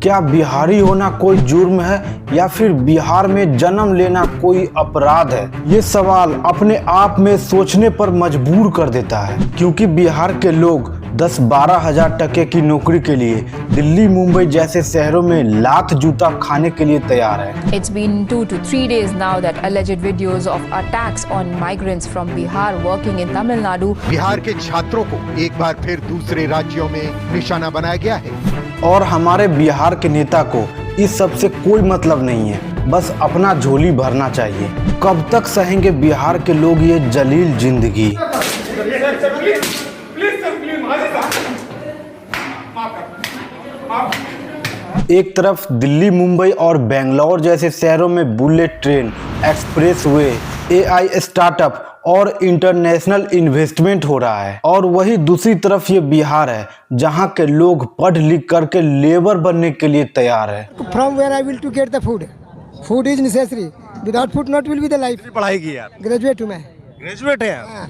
क्या बिहारी होना कोई जुर्म है या फिर बिहार में जन्म लेना कोई अपराध है? ये सवाल अपने आप में सोचने पर मजबूर कर देता है, क्योंकि बिहार के लोग 10-12 हजार टके की नौकरी के लिए दिल्ली मुंबई जैसे शहरों में लात जूता खाने के लिए तैयार है। It's been 2 to 3 days now that alleged videos of attacks on migrants from Bihar working in Tamil Nadu. Bihar के छात्रों को एक बार फिर दूसरे राज्यों में निशाना बनाया गया है और हमारे बिहार के नेता को इस सब से कोई मतलब नहीं है, बस अपना झोली भरना चाहिए। कब तक सहेंगे बिहार के लोग ये जलील जिंदगी? एक तरफ दिल्ली मुंबई और बेंगलोर जैसे शहरों में bullet train, expressway, AI startup और इंटरनेशनल इन्वेस्टमेंट हो रहा है, और वही दूसरी तरफ ये बिहार है जहां के लोग पढ़ लिख करके लेबर बनने के लिए तैयार है। From where I will to get the food. Food is necessary. Without food not will be the life. पढ़ाई की यार? Graduate हूँ मैं। ग्रेजुएट है आप?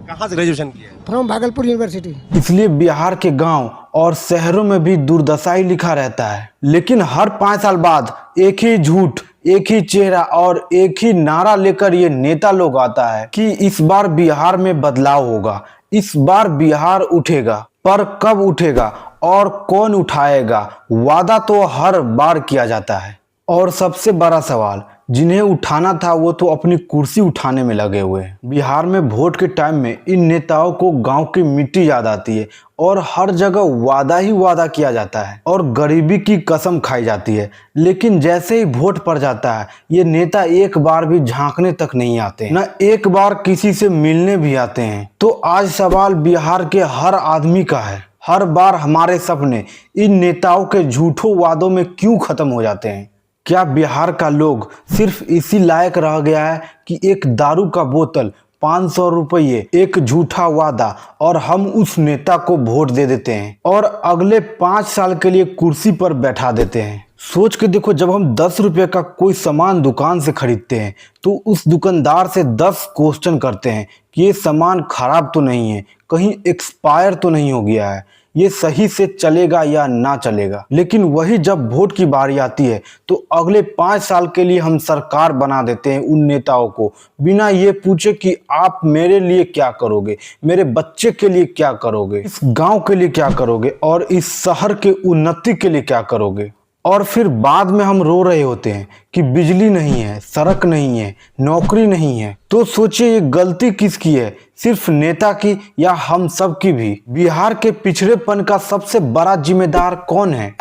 कहाँ से ग्रेजुएशन किया? From Bhagalpur university. इसलिए बिहार के गांव और शहरों में भी दुर्दशा ही लिखा रहता है। लेकिन हर 5 साल बाद एक ही झूठ, एक ही चेहरा और एक ही नारा लेकर ये नेता लोग आता है कि इस बार बिहार में बदलाव होगा, इस बार बिहार उठेगा। पर कब उठेगा और कौन उठाएगा? वादा तो हर बार किया जाता है, और सबसे बड़ा सवाल, जिन्हें उठाना था वो तो अपनी कुर्सी उठाने में लगे हुए हैं। बिहार में वोट के टाइम में इन नेताओं को गांव की मिट्टी याद आती है और हर जगह वादा ही वादा किया जाता है और गरीबी की कसम खाई जाती है। लेकिन जैसे ही वोट पड़ जाता है ये नेता एक बार भी झांकने तक नहीं आते, न एक बार किसी से मिलने भी आते हैं। तो आज सवाल बिहार के हर आदमी का है, हर बार हमारे सपने इन नेताओं के झूठों वादों में क्यों खत्म हो जाते हैं? क्या बिहार का लोग सिर्फ इसी लायक रह गया है कि एक दारू का बोतल, 500 रुपये, एक झूठा वादा और हम उस नेता को वोट दे देते हैं और अगले 5 साल के लिए कुर्सी पर बैठा देते हैं? सोच के देखो, जब हम 10 रुपये का कोई सामान दुकान से खरीदते हैं तो उस दुकानदार से 10 क्वेश्चन करते हैं कि ये सामान खराब तो नहीं है, कहीं एक्सपायर तो नहीं हो गया है, ये सही से चलेगा या ना चलेगा। लेकिन वही जब वोट की बारी आती है तो अगले 5 साल के लिए हम सरकार बना देते हैं उन नेताओं को, बिना ये पूछे कि आप मेरे लिए क्या करोगे, मेरे बच्चे के लिए क्या करोगे, इस गांव के लिए क्या करोगे और इस शहर के उन्नति के लिए क्या करोगे। और फिर बाद में हम रो रहे होते हैं कि बिजली नहीं है, सड़क नहीं है, नौकरी नहीं है। तो सोचिए ये गलती किसकी है, सिर्फ नेता की या हम सब की भी? बिहार के पिछड़ेपन का सबसे बड़ा जिम्मेदार कौन है?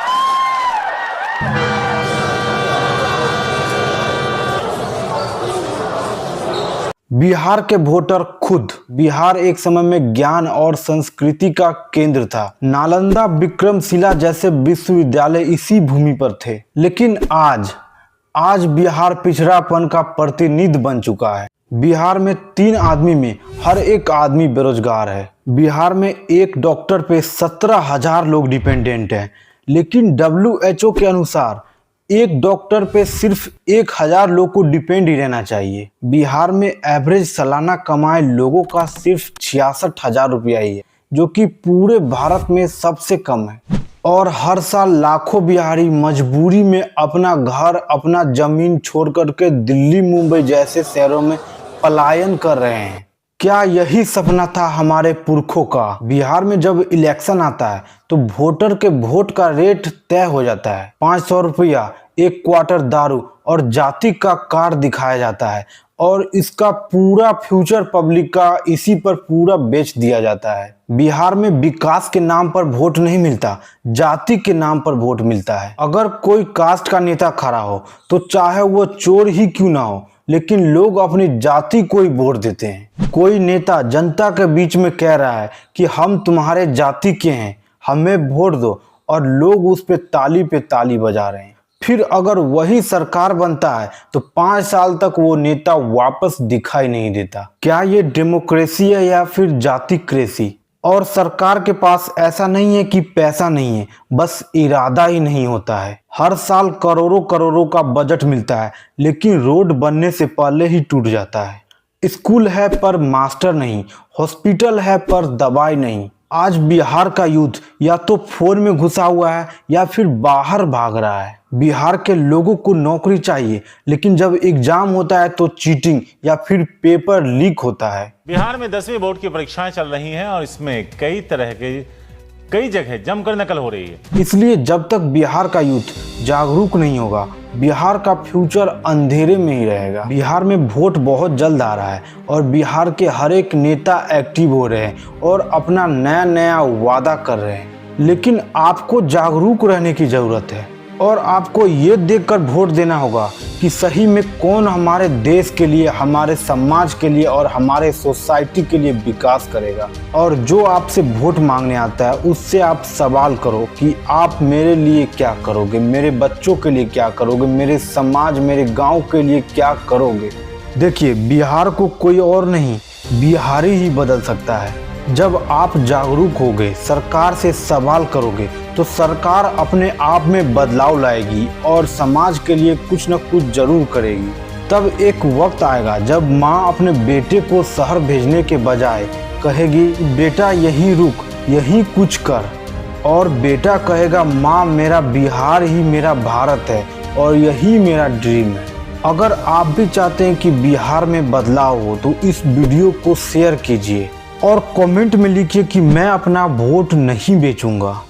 बिहार के वोटर खुद। बिहार एक समय में ज्ञान और संस्कृति का केंद्र था। नालंदा, विक्रमशिला जैसे विश्वविद्यालय इसी भूमि पर थे। लेकिन आज बिहार पिछड़ापन का प्रतिनिधि बन चुका है। बिहार में 3 आदमी में हर एक आदमी बेरोजगार है। बिहार में एक डॉक्टर पे 17,000 लोग डिपेंडेंट हैं। लेकिन WHO के अनुसार एक डॉक्टर पे सिर्फ 1,000 लोग को डिपेंड ही रहना चाहिए। बिहार में एवरेज सालाना कमाए लोगों का सिर्फ 66,000 रुपया ही है, जो कि पूरे भारत में सबसे कम है। और हर साल लाखों बिहारी मजबूरी में अपना घर, अपना जमीन छोड़ करके दिल्ली मुंबई जैसे शहरों में पलायन कर रहे हैं। क्या यही सपना था हमारे पुरखों का? बिहार में जब इलेक्शन आता है तो वोटर के वोट का रेट तय हो जाता है। 500 रुपया, 1 क्वार्टर दारू और जाति का कार्ड दिखाया जाता है और इसका पूरा फ्यूचर पब्लिक का इसी पर पूरा बेच दिया जाता है। बिहार में विकास के नाम पर वोट नहीं मिलता, जाति के नाम पर वोट मिलता है। अगर कोई कास्ट का नेता खड़ा हो तो चाहे वो चोर ही क्यों ना हो, लेकिन लोग अपनी जाति को ही वोट देते हैं। कोई नेता जनता के बीच में कह रहा है कि हम तुम्हारे जाति के हैं, हमें वोट दो, और लोग उस पे ताली बजा रहे हैं। फिर अगर वही सरकार बनता है तो 5 साल तक वो नेता वापस दिखाई नहीं देता। क्या ये डेमोक्रेसी है या फिर जातिक्रेसी? और सरकार के पास ऐसा नहीं है कि पैसा नहीं है, बस इरादा ही नहीं होता है। हर साल करोड़ों का बजट मिलता है, लेकिन रोड बनने से पहले ही टूट जाता है। स्कूल है पर मास्टर नहीं, हॉस्पिटल है पर दवाई नहीं, आज बिहार का यूथ या तो फोन में घुसा हुआ है या फिर बाहर भाग रहा है। बिहार के लोगों को नौकरी चाहिए, लेकिन जब एग्जाम होता है तो चीटिंग या फिर पेपर लीक होता है। बिहार में 10वीं बोर्ड की परीक्षाएं चल रही हैं और इसमें कई जगह जमकर नकल हो रही है। इसलिए जब तक बिहार का यूथ जागरूक नहीं होगा, बिहार का फ्यूचर अंधेरे में ही रहेगा। बिहार में वोट बहुत जल्द आ रहा है और बिहार के हर एक नेता एक्टिव हो रहे हैं और अपना नया नया वादा कर रहे हैं, लेकिन आपको जागरूक रहने की जरूरत है और आपको ये देखकर वोट देना होगा कि सही में कौन हमारे देश के लिए, हमारे समाज के लिए और हमारे सोसाइटी के लिए विकास करेगा। और जो आपसे वोट मांगने आता है उससे आप सवाल करो कि आप मेरे लिए क्या करोगे, मेरे बच्चों के लिए क्या करोगे, मेरे समाज, मेरे गांव के लिए क्या करोगे। देखिए, बिहार को कोई और नहीं, बिहारी ही बदल सकता है। जब आप जागरूक होगे, सरकार से सवाल करोगे, तो सरकार अपने आप में बदलाव लाएगी और समाज के लिए कुछ न कुछ जरूर करेगी। तब एक वक्त आएगा जब माँ अपने बेटे को शहर भेजने के बजाय कहेगी, बेटा यहीं रुक, यहीं कुछ कर, और बेटा कहेगा, माँ मेरा बिहार ही मेरा भारत है और यही मेरा ड्रीम है। अगर आप भी चाहते हैं कि बिहार में बदलाव हो तो इस वीडियो को शेयर कीजिए और कमेंट में लिखिए कि मैं अपना वोट नहीं बेचूंगा।